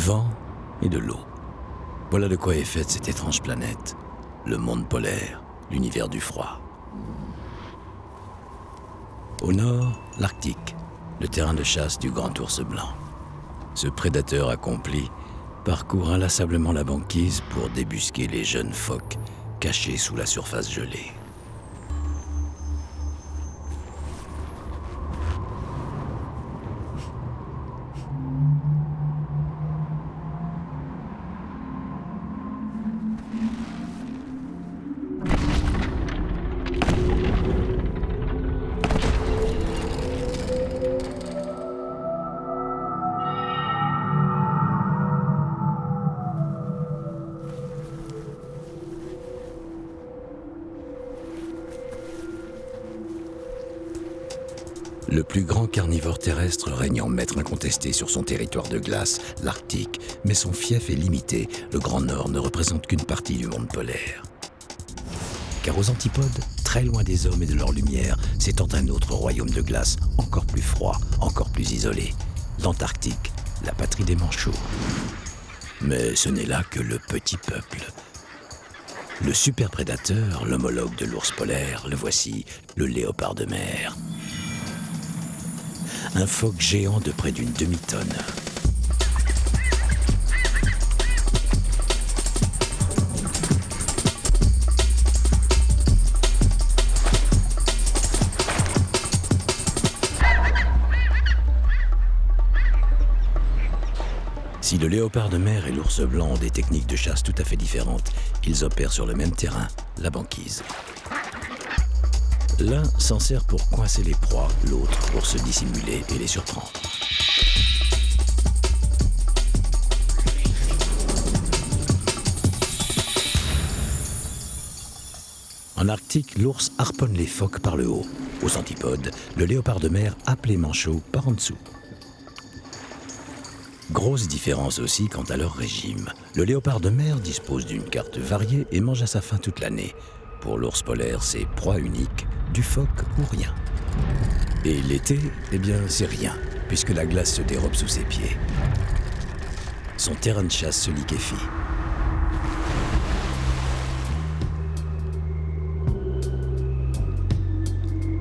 vent et de l'eau. Voilà de quoi est faite cette étrange planète, le monde polaire, l'univers du froid. Au nord, l'Arctique, le terrain de chasse du grand ours blanc. Ce prédateur accompli parcourt inlassablement la banquise pour débusquer les jeunes phoques cachés sous la surface gelée. Le plus grand carnivore terrestre règne en maître incontesté sur son territoire de glace, l'Arctique, mais son fief est limité. Le Grand Nord ne représente qu'une partie du monde polaire. Car aux antipodes, très loin des hommes et de leur lumière, s'étend un autre royaume de glace, encore plus froid, encore plus isolé. L'Antarctique, la patrie des manchots. Mais ce n'est là que le petit peuple. Le super prédateur, l'homologue de l'ours polaire, le voici, le léopard de mer. Un phoque géant de près d'une demi-tonne. Si le léopard de mer et l'ours blanc ont des techniques de chasse tout à fait différentes, ils opèrent sur le même terrain, la banquise. L'un s'en sert pour coincer les proies, l'autre pour se dissimuler et les surprendre. En Arctique, l'ours harponne les phoques par le haut. Aux antipodes, le léopard de mer happe les manchots par en dessous. Grosse différence aussi quant à leur régime. Le léopard de mer dispose d'une carte variée et mange à sa faim toute l'année. Pour l'ours polaire, c'est proie unique, du phoque ou rien. Et l'été, eh bien, c'est rien, puisque la glace se dérobe sous ses pieds. Son terrain de chasse se liquéfie.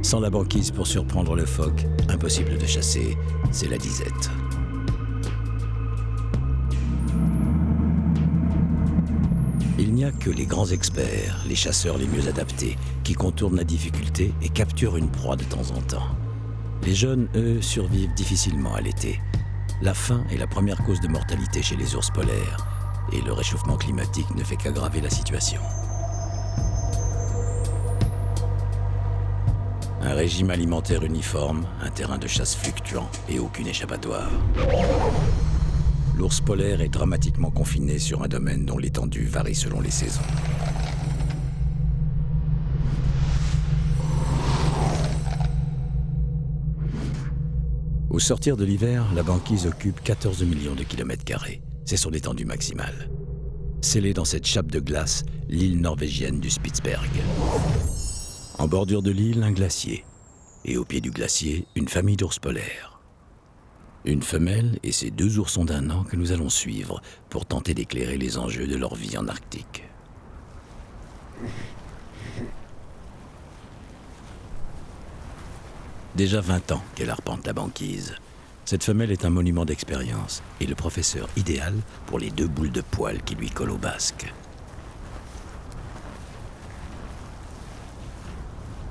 Sans la banquise pour surprendre le phoque, impossible de chasser, c'est la disette. Il n'y a que les grands experts, les chasseurs les mieux adaptés, qui contournent la difficulté et capturent une proie de temps en temps. Les jeunes, eux, survivent difficilement à l'été. La faim est la première cause de mortalité chez les ours polaires, et le réchauffement climatique ne fait qu'aggraver la situation. Un régime alimentaire uniforme, un terrain de chasse fluctuant et aucune échappatoire. L'ours polaire est dramatiquement confiné sur un domaine dont l'étendue varie selon les saisons. Au sortir de l'hiver, la banquise occupe 14 millions de kilomètres carrés. C'est son étendue maximale. Scellée dans cette chape de glace, l'île norvégienne du Spitzberg. En bordure de l'île, un glacier. Et au pied du glacier, une famille d'ours polaires. Une femelle et ses 2 oursons d'1 an que nous allons suivre pour tenter d'éclairer les enjeux de leur vie en Arctique. Déjà 20 ans qu'elle arpente la banquise. Cette femelle est un monument d'expérience et le professeur idéal pour les 2 boules de poils qui lui collent au basque.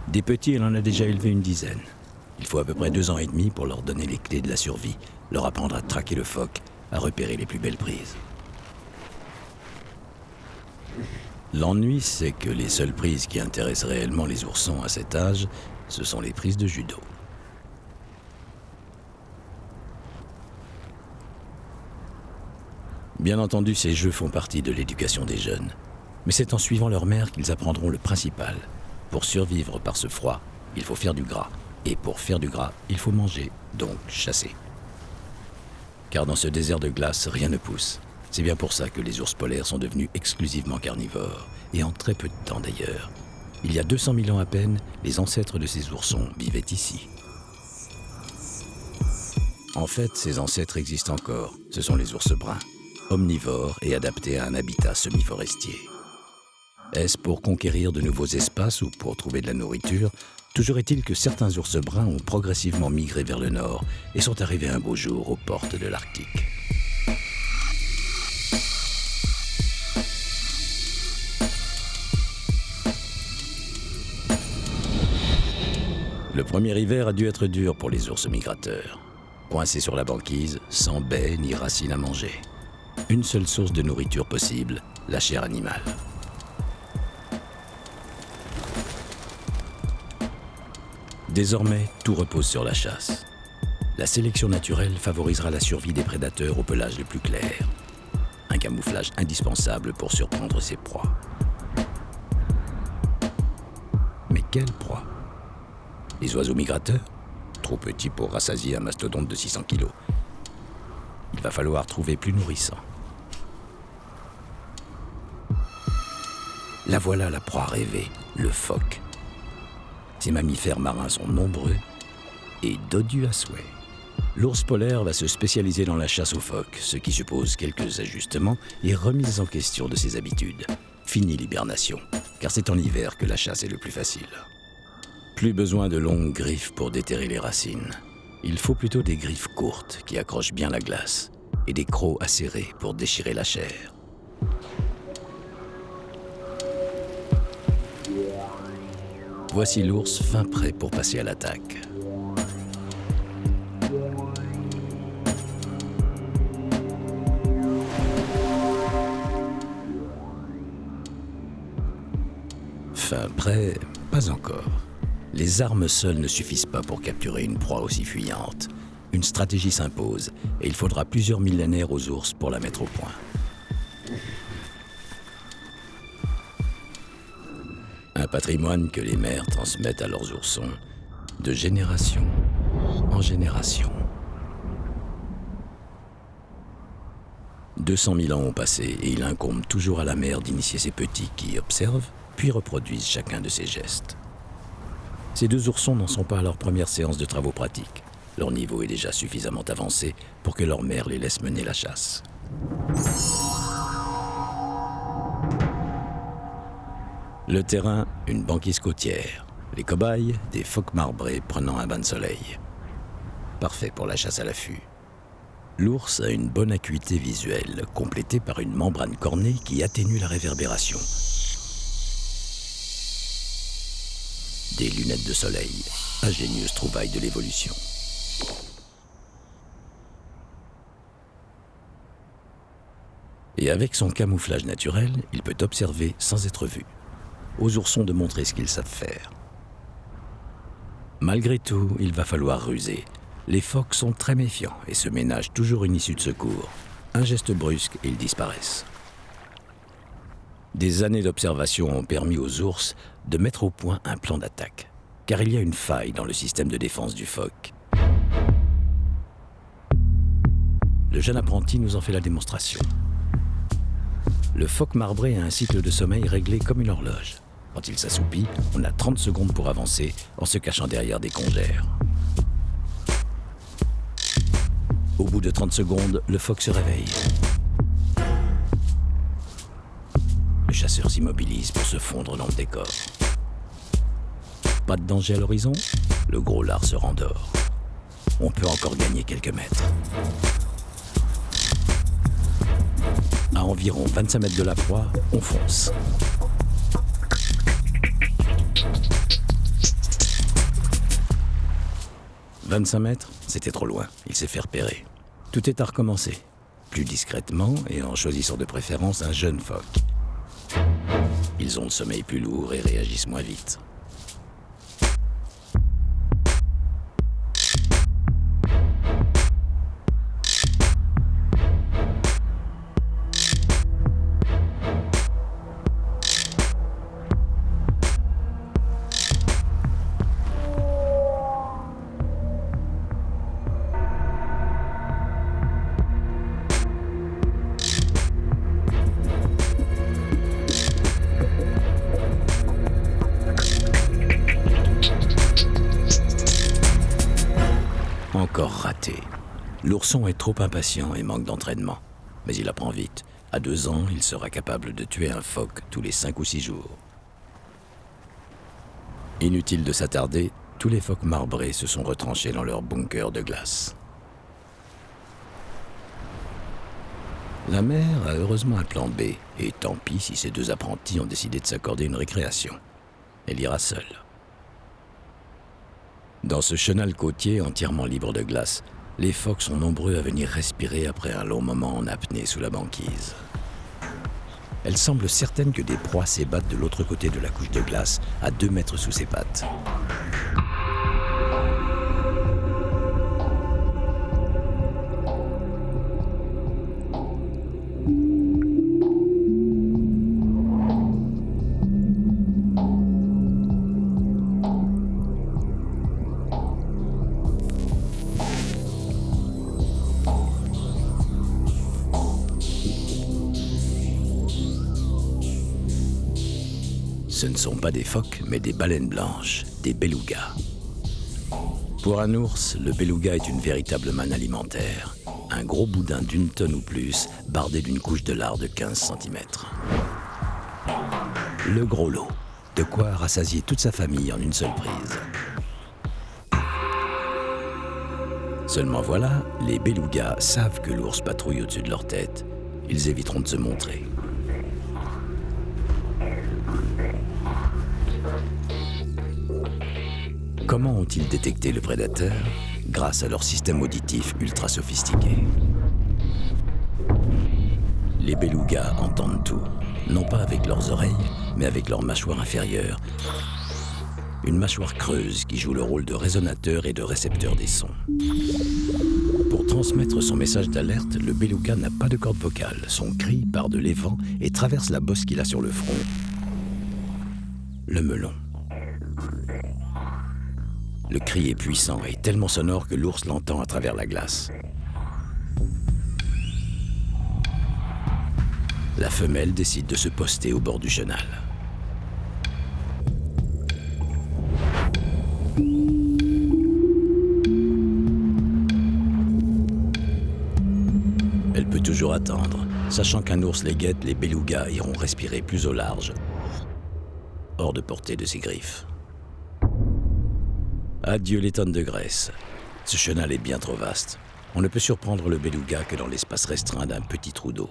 Des petits, elle en a déjà élevé une dizaine. Il faut à peu près 2 ans et demi pour leur donner les clés de la survie, leur apprendre à traquer le phoque, à repérer les plus belles prises. L'ennui, c'est que les seules prises qui intéressent réellement les oursons à cet âge, ce sont les prises de judo. Bien entendu, ces jeux font partie de l'éducation des jeunes, mais c'est en suivant leur mère qu'ils apprendront le principal. Pour survivre par ce froid, il faut faire du gras. Et pour faire du gras, il faut manger, donc chasser. Car dans ce désert de glace, rien ne pousse. C'est bien pour ça que les ours polaires sont devenus exclusivement carnivores, et en très peu de temps d'ailleurs. Il y a 200 000 ans à peine, les ancêtres de ces oursons vivaient ici. En fait, ces ancêtres existent encore, ce sont les ours bruns. omnivore et adapté à un habitat semi-forestier. Est-ce pour conquérir de nouveaux espaces ou pour trouver de la nourriture? Toujours est-il que certains ours bruns ont progressivement migré vers le nord et sont arrivés un beau jour aux portes de l'Arctique. Le premier hiver a dû être dur pour les ours migrateurs. Coincés sur la banquise, sans baies ni racines à manger. Une seule source de nourriture possible, la chair animale. Désormais, tout repose sur la chasse. La sélection naturelle favorisera la survie des prédateurs au pelage le plus clair. Un camouflage indispensable pour surprendre ses proies. Mais quelle proie? Les oiseaux migrateurs? Trop petits pour rassasier un mastodonte de 600 kilos. Il va falloir trouver plus nourrissant. La voilà la proie rêvée, le phoque. Ces mammifères marins sont nombreux et dodus à souhait. L'ours polaire va se spécialiser dans la chasse aux phoques, ce qui suppose quelques ajustements et remises en question de ses habitudes. Fini l'hibernation, car c'est en hiver que la chasse est le plus facile. Plus besoin de longues griffes pour déterrer les racines. Il faut plutôt des griffes courtes qui accrochent bien la glace et des crocs acérés pour déchirer la chair. Voici l'ours fin prêt pour passer à l'attaque. Fin prêt, pas encore. Les armes seules ne suffisent pas pour capturer une proie aussi fuyante. Une stratégie s'impose et il faudra plusieurs millénaires aux ours pour la mettre au point. Un patrimoine que les mères transmettent à leurs oursons de génération en génération. 200 000 ans ont passé et il incombe toujours à la mère d'initier ses petits qui observent puis reproduisent chacun de ses gestes. Ces deux oursons n'en sont pas à leur première séance de travaux pratiques. Leur niveau est déjà suffisamment avancé pour que leur mère les laisse mener la chasse. Le terrain, une banquise côtière. Les cobayes, des phoques marbrés prenant un bain de soleil. Parfait pour la chasse à l'affût. L'ours a une bonne acuité visuelle, complétée par une membrane cornée qui atténue la réverbération. Des lunettes de soleil, ingénieuse trouvaille de l'évolution. Et avec son camouflage naturel, il peut observer sans être vu. Aux oursons de montrer ce qu'ils savent faire. Malgré tout, il va falloir ruser. Les phoques sont très méfiants et se ménagent toujours une issue de secours. Un geste brusque et ils disparaissent. Des années d'observation ont permis aux ours de mettre au point un plan d'attaque, car il y a une faille dans le système de défense du phoque. Le jeune apprenti nous en fait la démonstration. Le phoque marbré a un cycle de sommeil réglé comme une horloge. Quand il s'assoupit, on a 30 secondes pour avancer en se cachant derrière des congères. Au bout de 30 secondes, le phoque se réveille. Le chasseur s'immobilise pour se fondre dans le décor. Pas de danger à l'horizon, le gros lard se rendort. On peut encore gagner quelques mètres. À environ 25 mètres de la proie, on fonce. « 25 mètres, c'était trop loin, il s'est fait repérer. Tout est à recommencer, plus discrètement et en choisissant de préférence un jeune phoque. Ils ont le sommeil plus lourd et réagissent moins vite. Encore raté. L'ourson est trop impatient et manque d'entraînement. Mais il apprend vite. À 2 ans, il sera capable de tuer un phoque tous les 5 ou 6 jours. Inutile de s'attarder, tous les phoques marbrés se sont retranchés dans leur bunker de glace. La mère a heureusement un plan B, et tant pis si ces 2 apprentis ont décidé de s'accorder une récréation. Elle ira seule. Dans ce chenal côtier entièrement libre de glace, les phoques sont nombreux à venir respirer après un long moment en apnée sous la banquise. Elle semble certaine que des proies s'ébattent de l'autre côté de la couche de glace, à 2 mètres sous ses pattes. Ce ne sont pas des phoques, mais des baleines blanches, des belugas. Pour un ours, le beluga est une véritable manne alimentaire. Un gros boudin d'1 tonne ou plus, bardé d'une couche de lard de 15 cm. Le gros lot, de quoi rassasier toute sa famille en une seule prise. Seulement voilà, les belugas savent que l'ours patrouille au-dessus de leur tête. Ils éviteront de se montrer. Comment ont-ils détecté le prédateur? Grâce à leur système auditif ultra sophistiqué. Les belugas entendent tout, non pas avec leurs oreilles, mais avec leur mâchoire inférieure. Une mâchoire creuse qui joue le rôle de résonateur et de récepteur des sons. Pour transmettre son message d'alerte, le beluga n'a pas de corde vocale. Son cri part de l'évent et traverse la bosse qu'il a sur le front. Le melon. Le cri est puissant et tellement sonore que l'ours l'entend à travers la glace. La femelle décide de se poster au bord du chenal. Elle peut toujours attendre. Sachant qu'un ours les guette, les belugas iront respirer plus au large, hors de portée de ses griffes. Adieu les tonnes de graisse. Ce chenal est bien trop vaste. On ne peut surprendre le beluga que dans l'espace restreint d'un petit trou d'eau.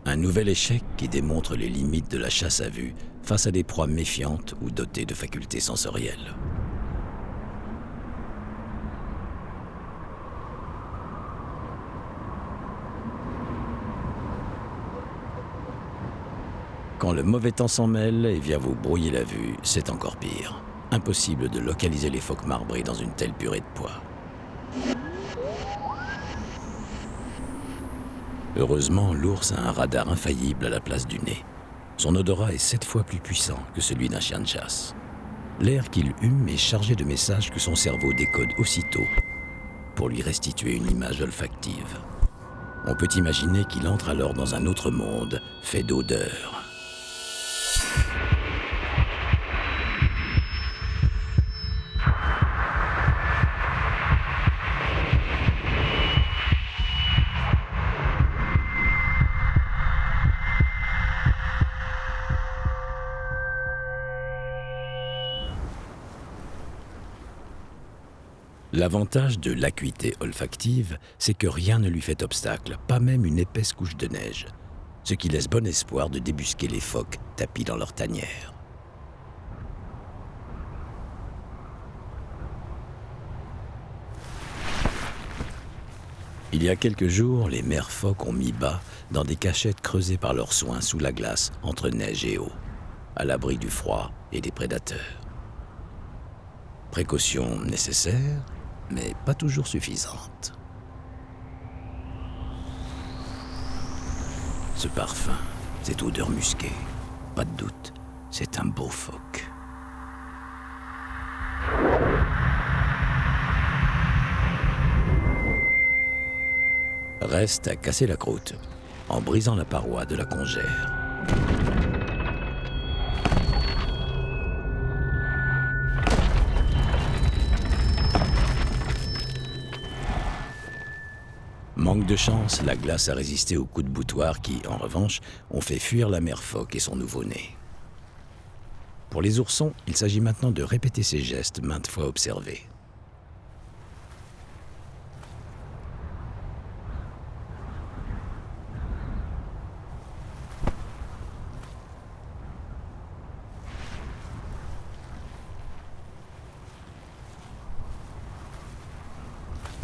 Un nouvel échec qui démontre les limites de la chasse à vue face à des proies méfiantes ou dotées de facultés sensorielles. Quand le mauvais temps s'en mêle et vient vous brouiller la vue, c'est encore pire. Impossible de localiser les phoques marbrés dans une telle purée de pois. Heureusement, l'ours a un radar infaillible à la place du nez. Son odorat est 7 fois plus puissant que celui d'un chien de chasse. L'air qu'il hume est chargé de messages que son cerveau décode aussitôt pour lui restituer une image olfactive. On peut imaginer qu'il entre alors dans un autre monde fait d'odeurs. L'avantage de l'acuité olfactive, c'est que rien ne lui fait obstacle, pas même une épaisse couche de neige, ce qui laisse bon espoir de débusquer les phoques tapis dans leur tanière. Il y a quelques jours, les mères phoques ont mis bas dans des cachettes creusées par leurs soins sous la glace entre neige et eau, à l'abri du froid et des prédateurs. Précaution nécessaire, mais pas toujours suffisante. Ce parfum, cette odeur musquée, pas de doute, c'est un beau phoque. Reste à casser la croûte en brisant la paroi de la congère. manque de chance, la glace a résisté aux coups de boutoir qui, en revanche, ont fait fuir la mère phoque et son nouveau-né. Pour les oursons, il s'agit maintenant de répéter ces gestes maintes fois observés.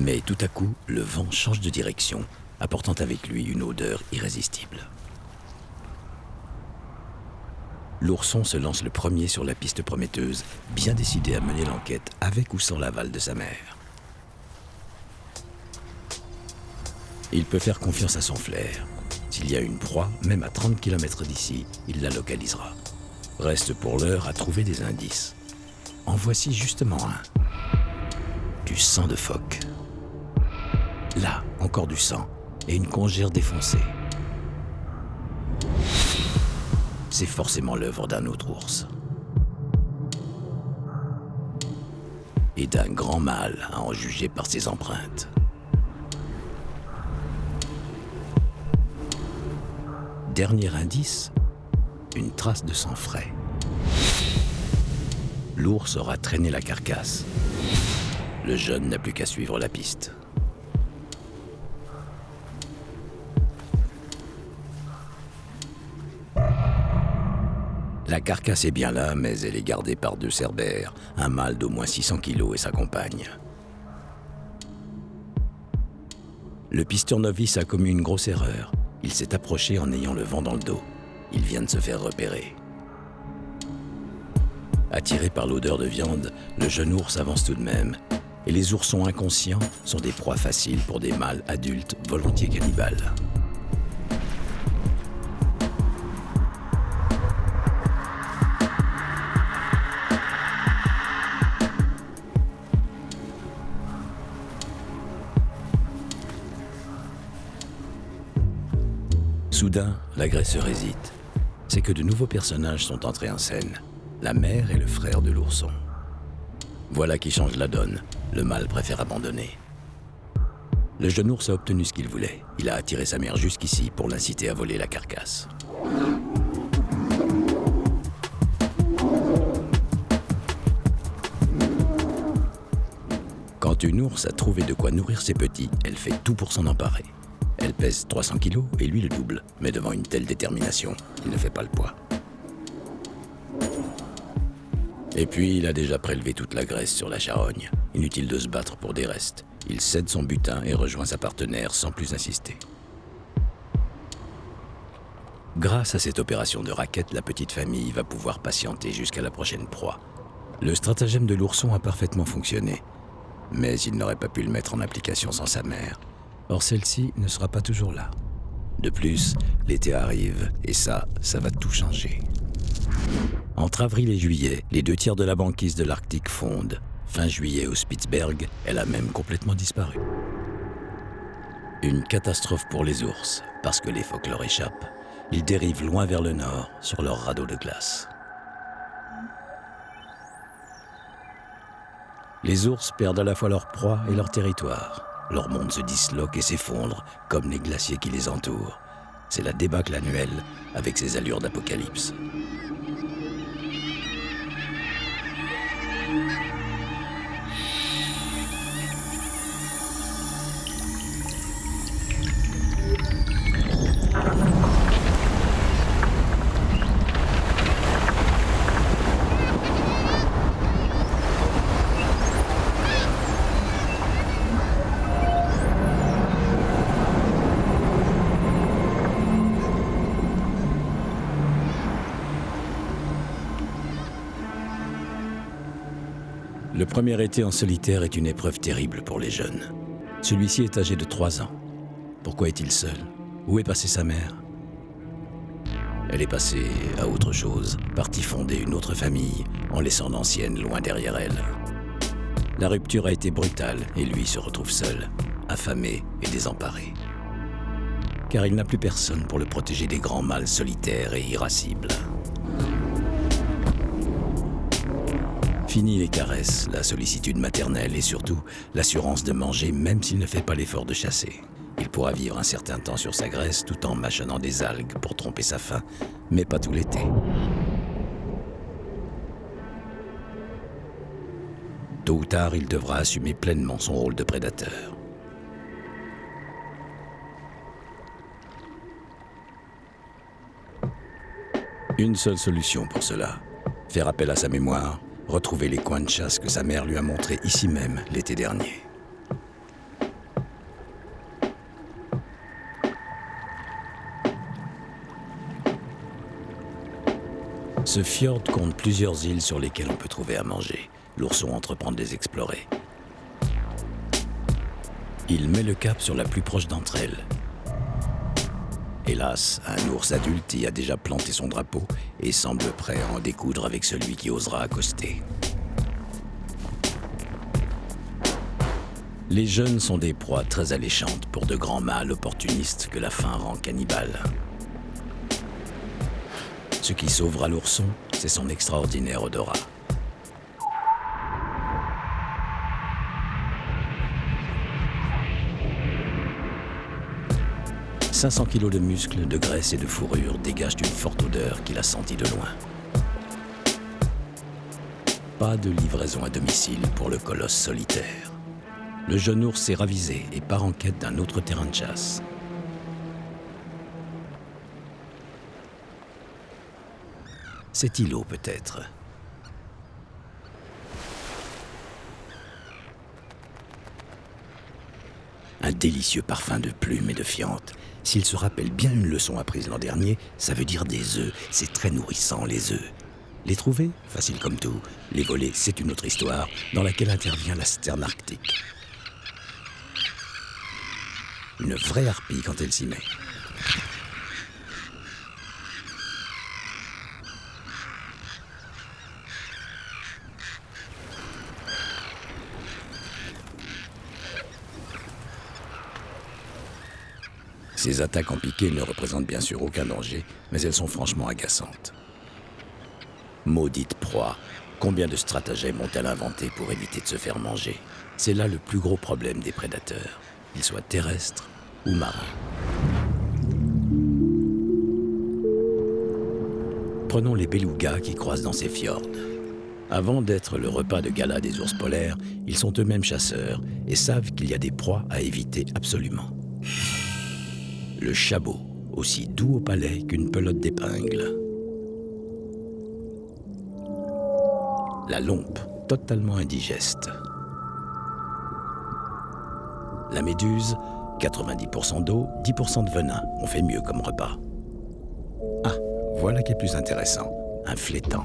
Mais tout à coup, le vent change de direction, apportant avec lui une odeur irrésistible. L'ourson se lance le premier sur la piste prometteuse, bien décidé à mener l'enquête avec ou sans l'aval de sa mère. Il peut faire confiance à son flair. S'il y a une proie, même à 30 km d'ici, il la localisera. Reste pour l'heure à trouver des indices. En voici justement un. Du sang de phoque. Là, encore du sang et une congère défoncée. C'est forcément l'œuvre d'un autre ours. Et d'un grand mâle, à en juger par ses empreintes. Dernier indice, une trace de sang frais. L'ours aura traîné la carcasse. Le jeune n'a plus qu'à suivre la piste. La carcasse est bien là, mais elle est gardée par deux cerbères, un mâle d'au moins 600 kilos et sa compagne. Le pisteur novice a commis une grosse erreur. Il s'est approché en ayant le vent dans le dos. Il vient de se faire repérer. Attiré par l'odeur de viande, le jeune ours avance tout de même. Et les oursons inconscients sont des proies faciles pour des mâles adultes volontiers cannibales. Soudain, l'agresseur hésite. C'est que de nouveaux personnages sont entrés en scène. La mère et le frère de l'ourson. Voilà qui change la donne. Le mâle préfère abandonner. Le jeune ours a obtenu ce qu'il voulait. Il a attiré sa mère jusqu'ici pour l'inciter à voler la carcasse. Quand une ours a trouvé de quoi nourrir ses petits, elle fait tout pour s'en emparer. Elle pèse 300 kilos et lui le double. Mais devant une telle détermination, il ne fait pas le poids. Et puis, il a déjà prélevé toute la graisse sur la charogne. Inutile de se battre pour des restes. Il cède son butin et rejoint sa partenaire sans plus insister. Grâce à cette opération de raquette, la petite famille va pouvoir patienter jusqu'à la prochaine proie. Le stratagème de l'ourson a parfaitement fonctionné. Mais il n'aurait pas pu le mettre en application sans sa mère. Or, celle-ci ne sera pas toujours là. De plus, l'été arrive, et ça va tout changer. Entre avril et juillet, les 2 tiers de la banquise de l'Arctique fondent. Fin juillet au Spitzberg, elle a même complètement disparu. Une catastrophe pour les ours, parce que les phoques leur échappent. Ils dérivent loin vers le nord, sur leur radeau de glace. Les ours perdent à la fois leur proie et leur territoire. Leur monde se disloque et s'effondre, comme les glaciers qui les entourent. C'est la débâcle annuelle, avec ses allures d'apocalypse. Le premier été en solitaire est une épreuve terrible pour les jeunes. Celui-ci est âgé de 3 ans. Pourquoi est-il seul? Où est passée sa mère? Elle est passée à autre chose, partie fonder une autre famille, en laissant l'ancienne loin derrière elle. La rupture a été brutale et lui se retrouve seul, affamé et désemparé. Car il n'a plus personne pour le protéger des grands mâles solitaires et irascibles. Fini les caresses, la sollicitude maternelle et surtout l'assurance de manger même s'il ne fait pas l'effort de chasser. Il pourra vivre un certain temps sur sa graisse tout en mâchonnant des algues pour tromper sa faim, mais pas tout l'été. Tôt ou tard, il devra assumer pleinement son rôle de prédateur. Une seule solution pour cela, faire appel à sa mémoire, retrouver les coins de chasse que sa mère lui a montrés ici même l'été dernier. Ce fjord compte plusieurs îles sur lesquelles on peut trouver à manger. L'ourson entreprend de les explorer. Il met le cap sur la plus proche d'entre elles. Hélas, un ours adulte y a déjà planté son drapeau et semble prêt à en découdre avec celui qui osera accoster. Les jeunes sont des proies très alléchantes pour de grands mâles opportunistes que la faim rend cannibales. Ce qui sauvera l'ourson, c'est son extraordinaire odorat. 500 kilos de muscles, de graisse et de fourrure dégagent une forte odeur qu'il a sentie de loin. Pas de livraison à domicile pour le colosse solitaire. Le jeune ours s'est ravisé et part en quête d'un autre terrain de chasse. Cet îlot peut-être. Un délicieux parfum de plumes et de fientes. S'il se rappelle bien une leçon apprise l'an dernier, ça veut dire des œufs. C'est très nourrissant, les œufs. Les trouver, facile comme tout. Les voler, c'est une autre histoire dans laquelle intervient la sterne arctique. Une vraie harpie quand elle s'y met. Ces attaques en piqué ne représentent bien sûr aucun danger, mais elles sont franchement agaçantes. Maudite proie, combien de stratagèmes ont-elles inventé pour éviter de se faire manger? C'est là le plus gros problème des prédateurs, qu'ils soient terrestres ou marins. Prenons les belugas qui croisent dans ces fjords. Avant d'être le repas de gala des ours polaires, ils sont eux-mêmes chasseurs et savent qu'il y a des proies à éviter absolument. Le chabot, aussi doux au palais qu'une pelote d'épingle. La lompe, totalement indigeste. La méduse, 90% d'eau, 10% de venin. On fait mieux comme repas. Ah, voilà qui est plus intéressant. Un flétan.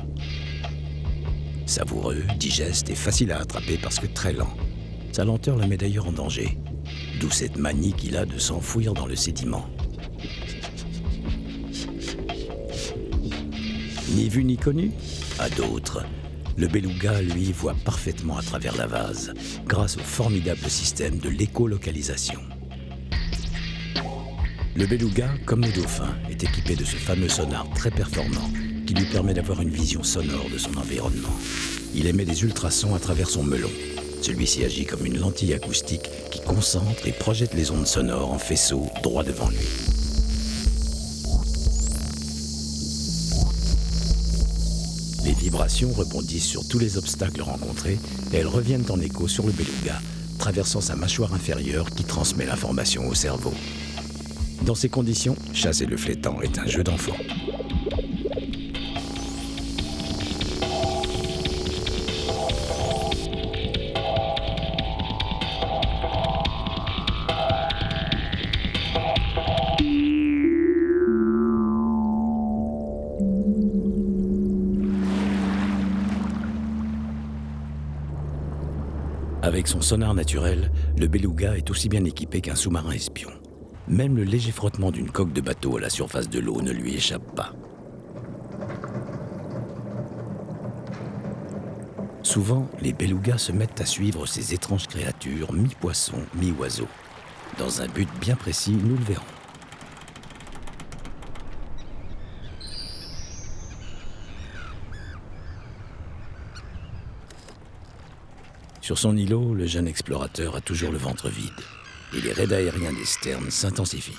Savoureux, digeste et facile à attraper parce que très lent. Sa lenteur le met d'ailleurs en danger. D'où cette manie qu'il a de s'enfouir dans le sédiment. Ni vu ni connu, à d'autres. Le beluga, lui, voit parfaitement à travers la vase, grâce au formidable système de l'écolocalisation. Le beluga, comme le dauphin, est équipé de ce fameux sonar très performant qui lui permet d'avoir une vision sonore de son environnement. Il émet des ultrasons à travers son melon. Celui-ci agit comme une lentille acoustique qui concentre et projette les ondes sonores en faisceau droit devant lui. Les vibrations rebondissent sur tous les obstacles rencontrés et elles reviennent en écho sur le beluga, traversant sa mâchoire inférieure qui transmet l'information au cerveau. Dans ces conditions, chasser le flétan est un jeu d'enfant. Avec son sonar naturel, le beluga est aussi bien équipé qu'un sous-marin espion. Même le léger frottement d'une coque de bateau à la surface de l'eau ne lui échappe pas. Souvent, les belugas se mettent à suivre ces étranges créatures, mi-poisson, mi-oiseau. Dans un but bien précis, nous le verrons. Sur son îlot, le jeune explorateur a toujours le ventre vide. et les raids aériens des Sterns s'intensifient.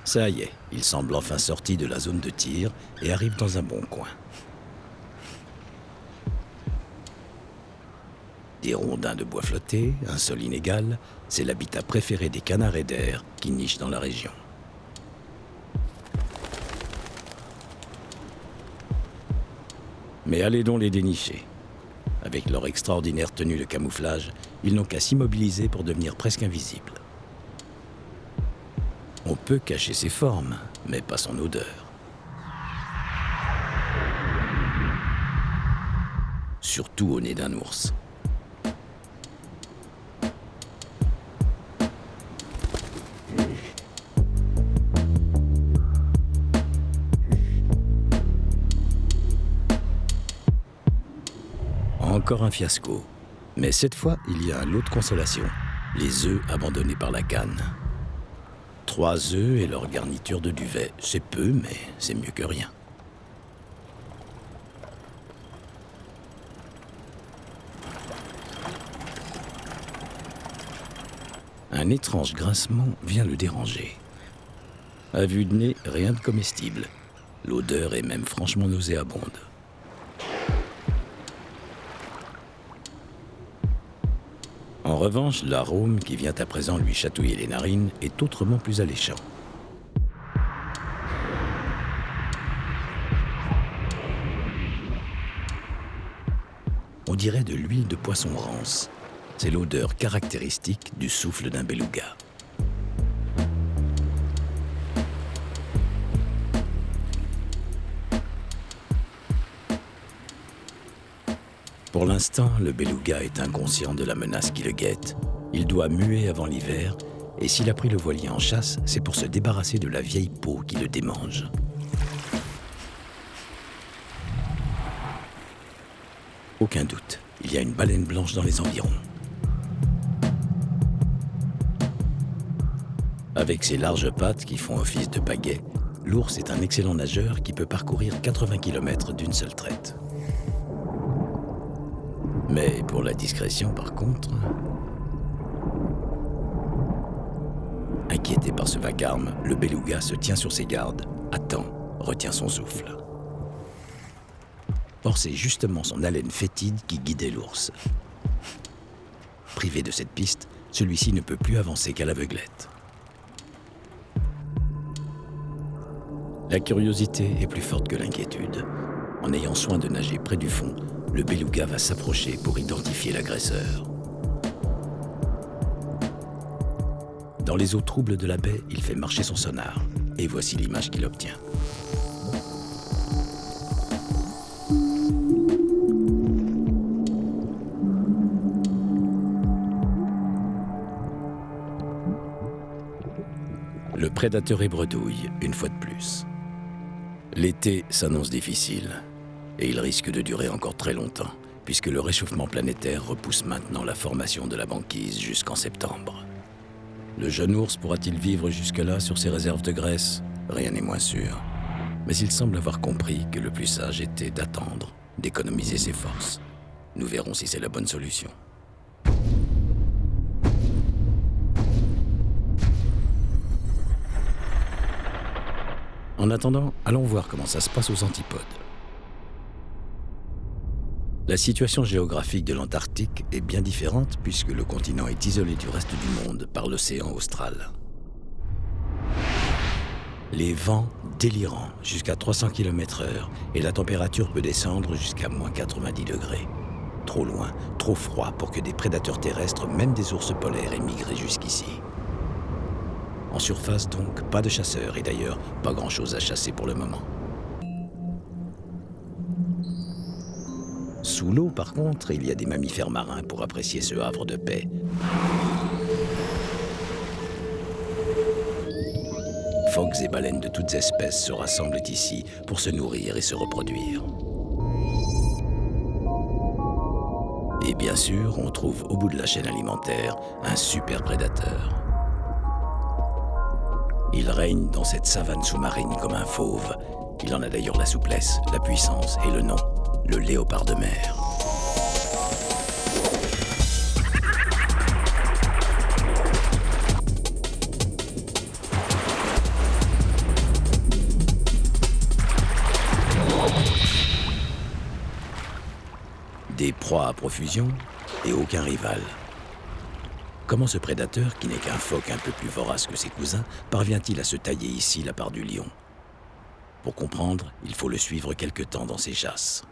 Ça y est, ils semblent enfin sortis de la zone de tir et arrivent dans un bon coin. Des rondins de bois flottés, un sol inégal, c'est l'habitat préféré des canards raiders qui nichent dans la région. Mais allez donc les dénicher. Avec leur extraordinaire tenue de camouflage, ils n'ont qu'à s'immobiliser pour devenir presque invisibles. On peut cacher ses formes, mais pas son odeur. Surtout au nez d'un ours. Encore un fiasco. Mais cette fois, il y a un lot de consolation. Les œufs abandonnés par la canne. 3 œufs et leur garniture de duvet. C'est peu, mais c'est mieux que rien. Un étrange grincement vient le déranger. À vue de nez, rien de comestible. L'odeur est même franchement nauséabonde. En revanche, l'arôme qui vient à présent lui chatouiller les narines est autrement plus alléchant. On dirait de l'huile de poisson rance. C'est l'odeur caractéristique du souffle d'un beluga. Pour l'instant, le beluga est inconscient de la menace qui le guette. Il doit muer avant l'hiver, et s'il a pris le voilier en chasse, c'est pour se débarrasser de la vieille peau qui le démange. Aucun doute, il y a une baleine blanche dans les environs. Avec ses larges pattes qui font office de pagaie, l'ours est un excellent nageur qui peut parcourir 80 km d'une seule traite. Mais pour la discrétion, par contre... Inquiété par ce vacarme, le beluga se tient sur ses gardes, attend, retient son souffle. Or, c'est justement son haleine fétide qui guidait l'ours. Privé de cette piste, celui-ci ne peut plus avancer qu'à l'aveuglette. La curiosité est plus forte que l'inquiétude. En ayant soin de nager près du fond, le beluga va s'approcher pour identifier l'agresseur. Dans les eaux troubles de la baie, il fait marcher son sonar. Et voici l'image qu'il obtient. Le prédateur est bredouille, une fois de plus. L'été s'annonce difficile. Et il risque de durer encore très longtemps, puisque le réchauffement planétaire repousse maintenant la formation de la banquise jusqu'en septembre. Le jeune ours pourra-t-il vivre jusque-là sur ses réserves de graisse ? Rien n'est moins sûr. Mais il semble avoir compris que le plus sage était d'attendre, d'économiser ses forces. Nous verrons si c'est la bonne solution. En attendant, allons voir comment ça se passe aux antipodes. La situation géographique de l'Antarctique est bien différente puisque le continent est isolé du reste du monde par l'océan austral. Les vents délirants jusqu'à 300 km/h et la température peut descendre jusqu'à -90 degrés. Trop loin, trop froid pour que des prédateurs terrestres, même des ours polaires, aient migré jusqu'ici. En surface donc, pas de chasseurs et d'ailleurs pas grand-chose à chasser pour le moment. Sous l'eau, par contre, il y a des mammifères marins pour apprécier ce havre de paix. Phoques et baleines de toutes espèces se rassemblent ici pour se nourrir et se reproduire. Et bien sûr, on trouve au bout de la chaîne alimentaire un super prédateur. Il règne dans cette savane sous-marine comme un fauve. Il en a d'ailleurs la souplesse, la puissance et le nom. le léopard de mer. Des proies à profusion et aucun rival. Comment ce prédateur, qui n'est qu'un phoque un peu plus vorace que ses cousins, parvient-il à se tailler ici la part du lion? Pour comprendre, il faut le suivre quelque temps dans ses chasses.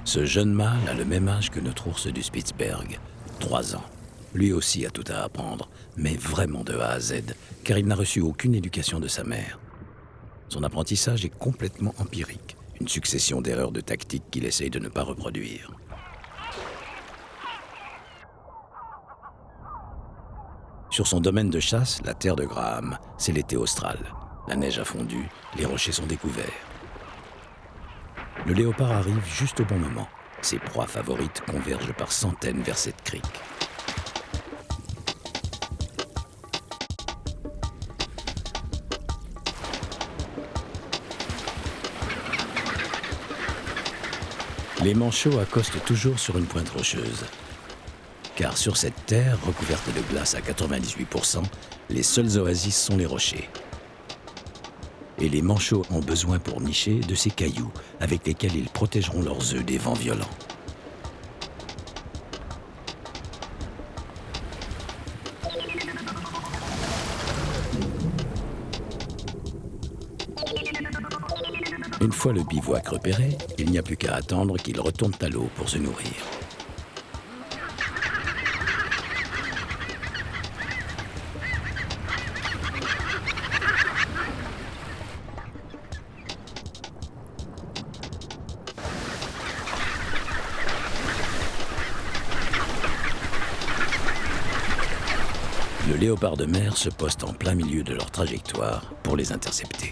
Ce jeune mâle a le même âge que notre ours du Spitzberg, 3 ans. Lui aussi a tout à apprendre, mais vraiment de A à Z, car il n'a reçu aucune éducation de sa mère. Son apprentissage est complètement empirique, une succession d'erreurs de tactique qu'il essaye de ne pas reproduire. Sur son domaine de chasse, la terre de Graham, c'est l'été austral. La neige a fondu, les rochers sont découverts. Le léopard arrive juste au bon moment. Ses proies favorites convergent par centaines vers cette crique. Les manchots accostent toujours sur une pointe rocheuse. Car sur cette terre, recouverte de glace à 98%, les seules oasis sont les rochers. Et les manchots ont besoin pour nicher de ces cailloux avec lesquels ils protégeront leurs œufs des vents violents. Une fois le bivouac repéré, il n'y a plus qu'à attendre qu'ils retournent à l'eau pour se nourrir. Le léopard de mer se poste en plein milieu de leur trajectoire pour les intercepter.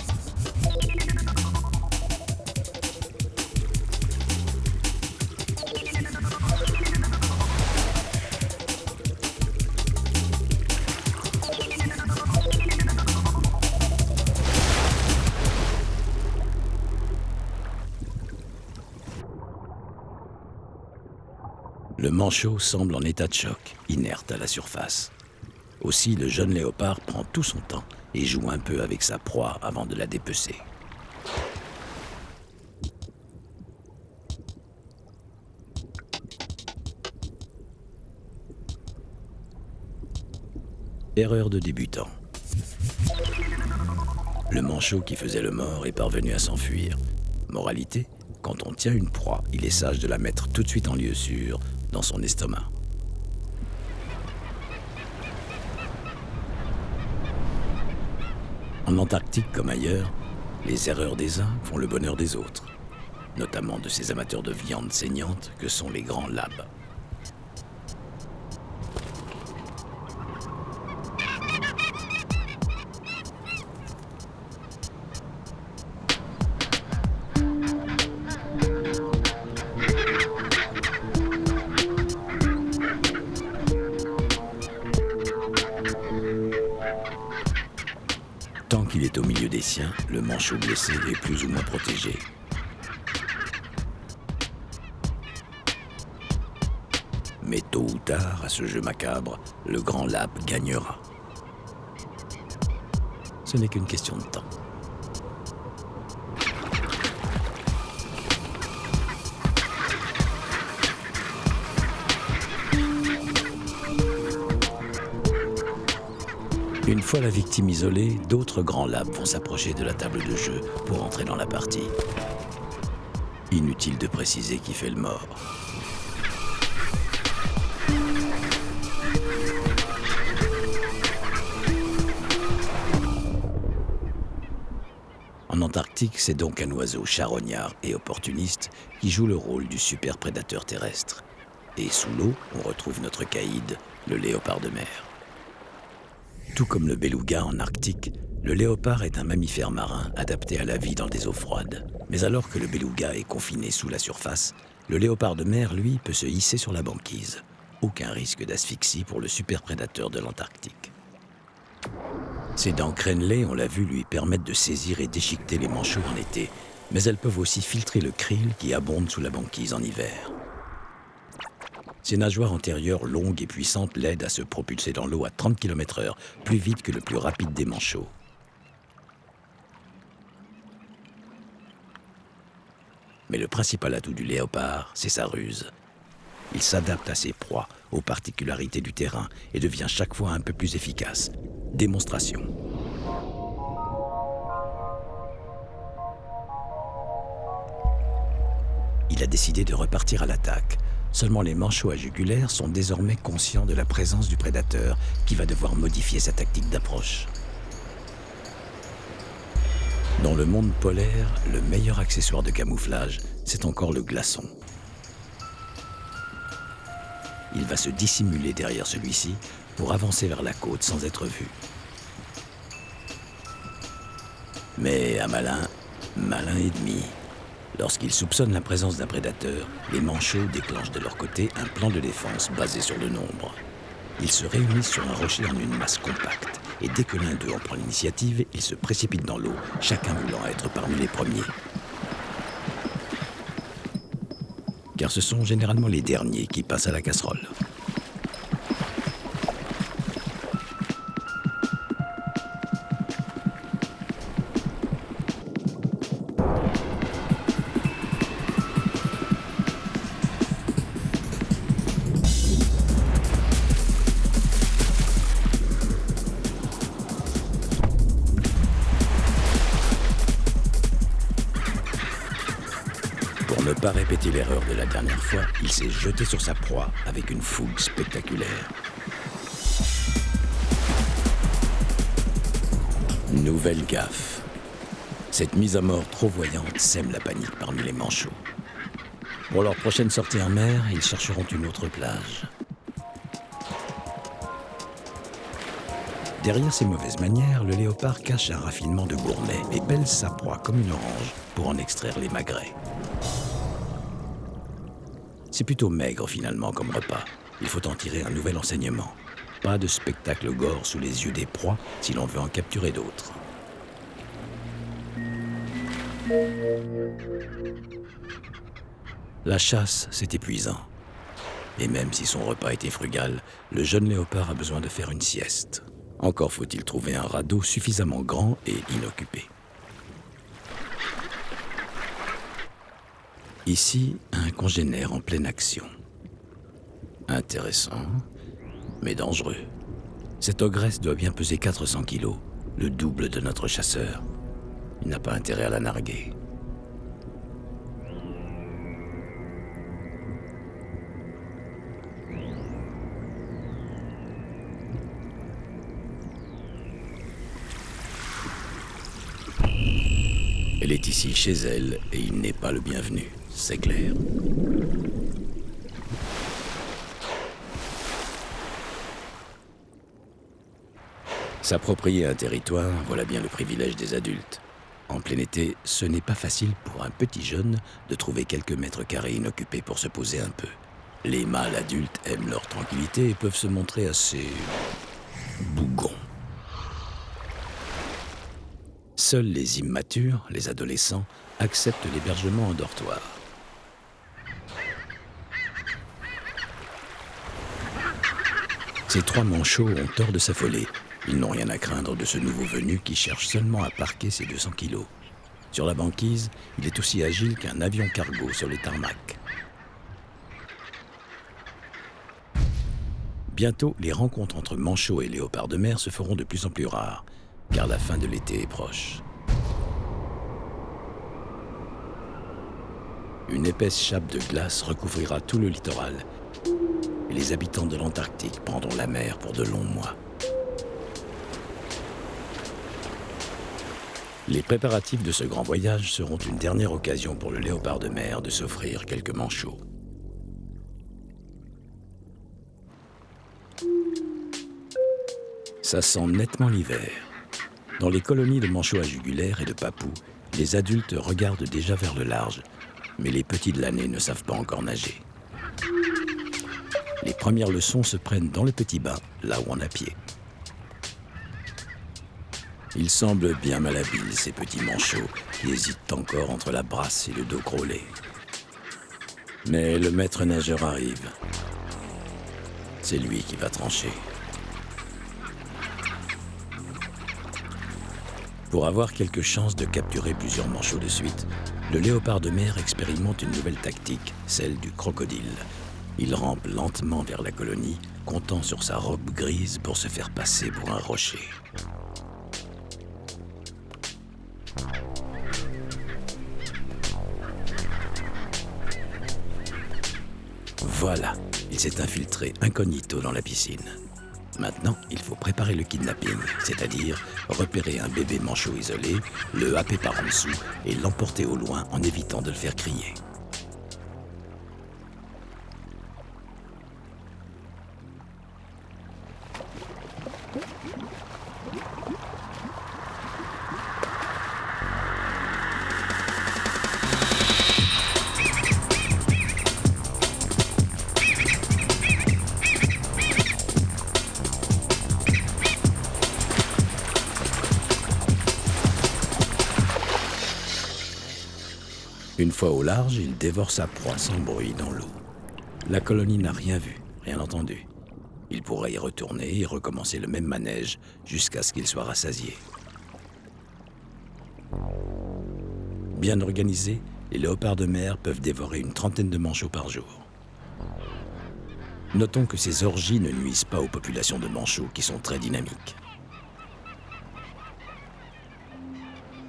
Le manchot semble en état de choc, inerte à la surface. Aussi, le jeune léopard prend tout son temps et joue un peu avec sa proie avant de la dépecer. Erreur de débutant. Le manchot qui faisait le mort est parvenu à s'enfuir. Moralité, quand on tient une proie, il est sage de la mettre tout de suite en lieu sûr dans son estomac. En Antarctique comme ailleurs, les erreurs des uns font le bonheur des autres, notamment de ces amateurs de viande saignante que sont les grands labs. Tant qu'il est au milieu des siens, le manchot blessé est plus ou moins protégé. Mais tôt ou tard, à ce jeu macabre, le grand lap gagnera. Ce n'est qu'une question de temps. Une fois la victime isolée, d'autres grands labs vont s'approcher de la table de jeu pour entrer dans la partie. Inutile de préciser qui fait le mort. En Antarctique, c'est donc un oiseau charognard et opportuniste qui joue le rôle du super prédateur terrestre. Et sous l'eau, on retrouve notre caïd, le léopard de mer. Tout comme le beluga en Arctique, le léopard est un mammifère marin adapté à la vie dans des eaux froides. Mais alors que le beluga est confiné sous la surface, le léopard de mer, lui, peut se hisser sur la banquise. Aucun risque d'asphyxie pour le super prédateur de l'Antarctique. Ses dents crénelées, on l'a vu, lui permettent de saisir et déchiqueter les manchots en été, mais elles peuvent aussi filtrer le krill qui abonde sous la banquise en hiver. Ses nageoires antérieures longues et puissantes l'aident à se propulser dans l'eau à 30 km/h, plus vite que le plus rapide des manchots. Mais le principal atout du léopard, c'est sa ruse. Il s'adapte à ses proies, aux particularités du terrain et devient chaque fois un peu plus efficace. Démonstration. Il a décidé de repartir à l'attaque. Seulement les manchots à jugulaire sont désormais conscients de la présence du prédateur qui va devoir modifier sa tactique d'approche. Dans le monde polaire, le meilleur accessoire de camouflage, c'est encore le glaçon. Il va se dissimuler derrière celui-ci pour avancer vers la côte sans être vu. Mais un malin et demi. Lorsqu'ils soupçonnent la présence d'un prédateur, les manchots déclenchent de leur côté un plan de défense basé sur le nombre. Ils se réunissent sur un rocher en une masse compacte, et dès que l'un d'eux en prend l'initiative, ils se précipitent dans l'eau, chacun voulant être parmi les premiers. Car ce sont généralement les derniers qui passent à la casserole. Pour ne pas répéter l'erreur de la dernière fois, il s'est jeté sur sa proie avec une fougue spectaculaire. Nouvelle gaffe. Cette mise à mort trop voyante sème la panique parmi les manchots. Pour leur prochaine sortie en mer, ils chercheront une autre plage. Derrière ses mauvaises manières, le léopard cache un raffinement de gourmet et pèle sa proie comme une orange pour en extraire les magrets. C'est plutôt maigre finalement comme repas. Il faut en tirer un nouvel enseignement. Pas de spectacle gore sous les yeux des proies si l'on veut en capturer d'autres. La chasse, c'est épuisant. Et même si son repas était frugal, le jeune léopard a besoin de faire une sieste. Encore faut-il trouver un radeau suffisamment grand et inoccupé. Ici, un congénère en pleine action. Intéressant, mais dangereux. Cette ogresse doit bien peser 400 kilos, le double de notre chasseur. Il n'a pas intérêt à la narguer. Elle est ici chez elle et il n'est pas le bienvenu, c'est clair. S'approprier un territoire, voilà bien le privilège des adultes. En plein été, ce n'est pas facile pour un petit jeune de trouver quelques mètres carrés inoccupés pour se poser un peu. Les mâles adultes aiment leur tranquillité et peuvent se montrer assez bougons. Seuls les immatures, les adolescents, acceptent l'hébergement en dortoir. Ces trois manchots ont tort de s'affoler. Ils n'ont rien à craindre de ce nouveau venu qui cherche seulement à parquer ses 200 kilos. Sur la banquise, il est aussi agile qu'un avion cargo sur les tarmacs. Bientôt, les rencontres entre manchots et léopards de mer se feront de plus en plus rares, car la fin de l'été est proche. Une épaisse chape de glace recouvrira tout le littoral, et les habitants de l'Antarctique prendront la mer pour de longs mois. Les préparatifs de ce grand voyage seront une dernière occasion pour le léopard de mer de s'offrir quelques manchots. Ça sent nettement l'hiver. Dans les colonies de manchots à jugulaire et de papous, les adultes regardent déjà vers le large, mais les petits de l'année ne savent pas encore nager. Les premières leçons se prennent dans le petit bain, là où on a pied. Ils semblent bien malhabiles, ces petits manchots, qui hésitent encore entre la brasse et le dos grôlé. Mais le maître nageur arrive. C'est lui qui va trancher. Pour avoir quelques chances de capturer plusieurs manchots de suite, le léopard de mer expérimente une nouvelle tactique, celle du crocodile. Il rampe lentement vers la colonie, comptant sur sa robe grise pour se faire passer pour un rocher. Voilà, il s'est infiltré incognito dans la piscine. Maintenant, il faut préparer le kidnapping, c'est-à-dire repérer un bébé manchot isolé, le happer par en dessous et l'emporter au loin en évitant de le faire crier. Une fois au large, il dévore sa proie sans bruit dans l'eau. La colonie n'a rien vu, rien entendu. Il pourrait y retourner et recommencer le même manège jusqu'à ce qu'il soit rassasié. Bien organisés, les léopards de mer peuvent dévorer une trentaine de manchots par jour. Notons que ces orgies ne nuisent pas aux populations de manchots qui sont très dynamiques.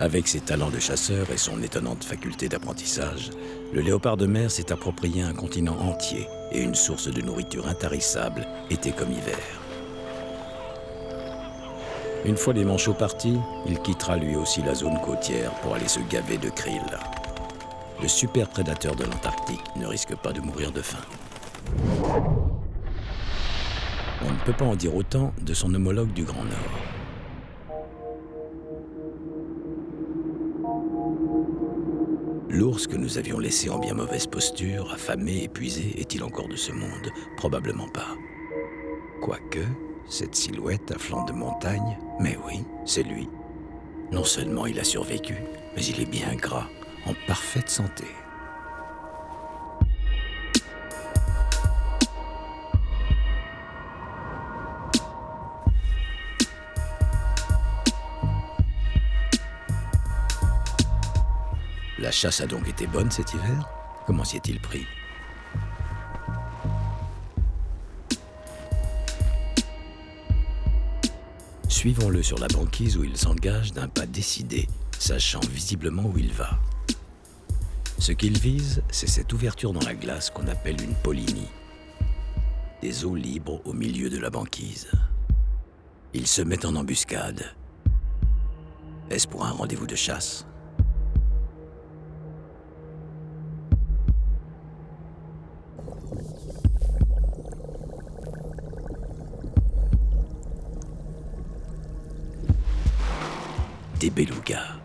Avec ses talents de chasseur et son étonnante faculté d'apprentissage, le léopard de mer s'est approprié un continent entier et une source de nourriture intarissable, été comme hiver. Une fois les manchots partis, il quittera lui aussi la zone côtière pour aller se gaver de krill. Le super prédateur de l'Antarctique ne risque pas de mourir de faim. On ne peut pas en dire autant de son homologue du Grand Nord. L'ours que nous avions laissé en bien mauvaise posture, affamé, épuisé, est-il encore de ce monde? Probablement pas. Quoique, cette silhouette à flanc de montagne, mais oui, c'est lui. Non seulement il a survécu, mais il est bien gras, en parfaite santé. La chasse a donc été bonne cet hiver? Comment s'y est-il pris? Suivons-le sur la banquise où il s'engage d'un pas décidé, sachant visiblement où il va. Ce qu'il vise, c'est cette ouverture dans la glace qu'on appelle une polynie. Des eaux libres au milieu de la banquise. Il se met en embuscade. Est-ce pour un rendez-vous de chasse? Des belugas.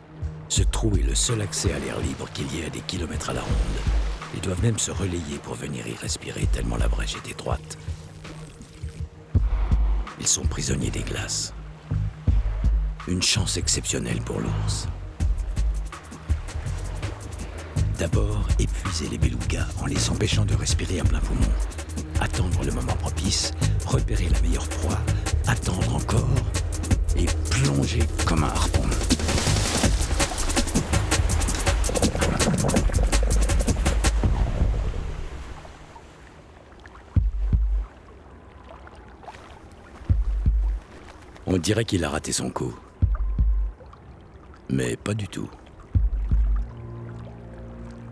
Ce trou est le seul accès à l'air libre qu'il y ait à des kilomètres à la ronde. Ils doivent même se relayer pour venir y respirer tellement la brèche est étroite. Ils sont prisonniers des glaces. Une chance exceptionnelle pour l'ours. D'abord, épuiser les belugas en les empêchant de respirer à plein poumon. Attendre le moment propice, repérer la meilleure proie, attendre encore et plonger comme un harpon. On dirait qu'il a raté son coup. Mais pas du tout.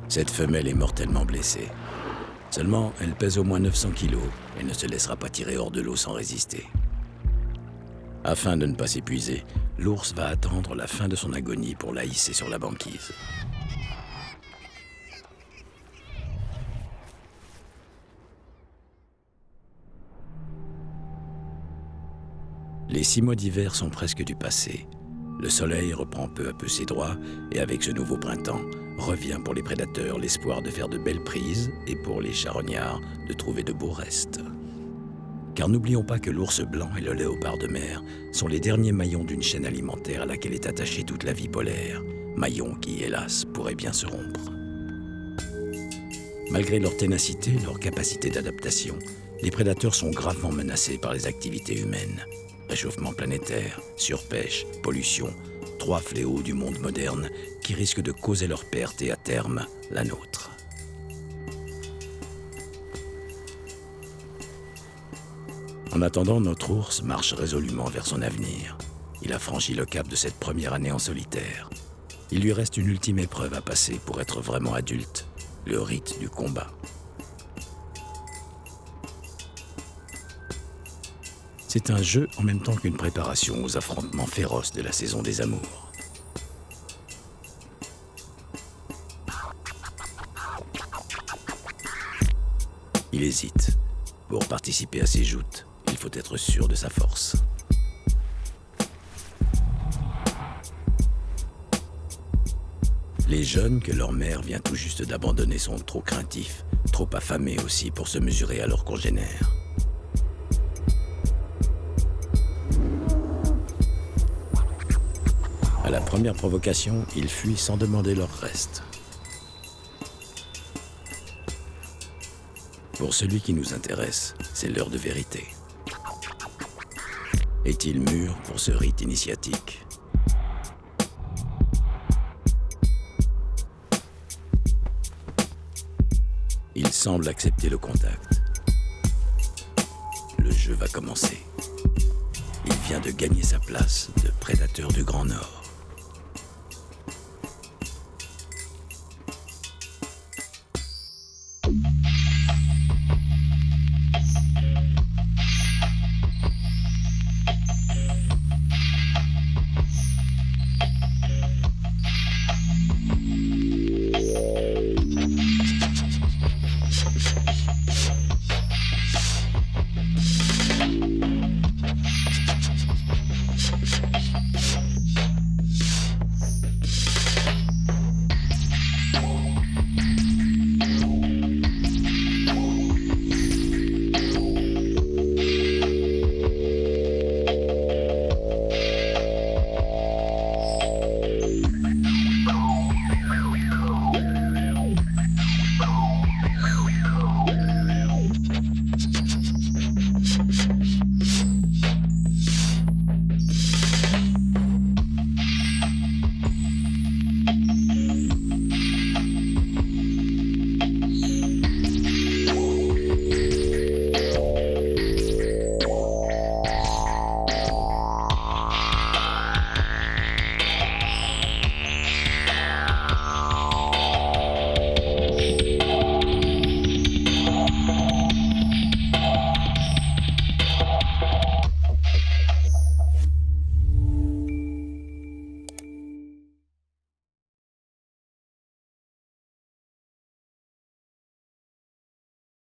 Cette femelle est mortellement blessée. Seulement, elle pèse au moins 900 kilos et ne se laissera pas tirer hors de l'eau sans résister. Afin de ne pas s'épuiser, l'ours va attendre la fin de son agonie pour la hisser sur la banquise. Les 6 mois d'hiver sont presque du passé. Le soleil reprend peu à peu ses droits et avec ce nouveau printemps, revient pour les prédateurs l'espoir de faire de belles prises et pour les charognards de trouver de beaux restes. Car n'oublions pas que l'ours blanc et le léopard de mer sont les derniers maillons d'une chaîne alimentaire à laquelle est attachée toute la vie polaire, maillons qui, hélas, pourraient bien se rompre. Malgré leur ténacité et leur capacité d'adaptation, les prédateurs sont gravement menacés par les activités humaines. Réchauffement planétaire, surpêche, pollution, 3 fléaux du monde moderne qui risquent de causer leur perte et à terme, la nôtre. En attendant, notre ours marche résolument vers son avenir. Il a franchi le cap de cette première année en solitaire. Il lui reste une ultime épreuve à passer pour être vraiment adulte, le rite du combat. C'est un jeu en même temps qu'une préparation aux affrontements féroces de la saison des amours. Il hésite. Pour participer à ces joutes, il faut être sûr de sa force. Les jeunes que leur mère vient tout juste d'abandonner sont trop craintifs, trop affamés aussi pour se mesurer à leurs congénères. À la première provocation, ils fuient sans demander leur reste. Pour celui qui nous intéresse, c'est l'heure de vérité. Est-il mûr pour ce rite initiatique ? Il semble accepter le contact. Le jeu va commencer. Il vient de gagner sa place de prédateur du Grand Nord.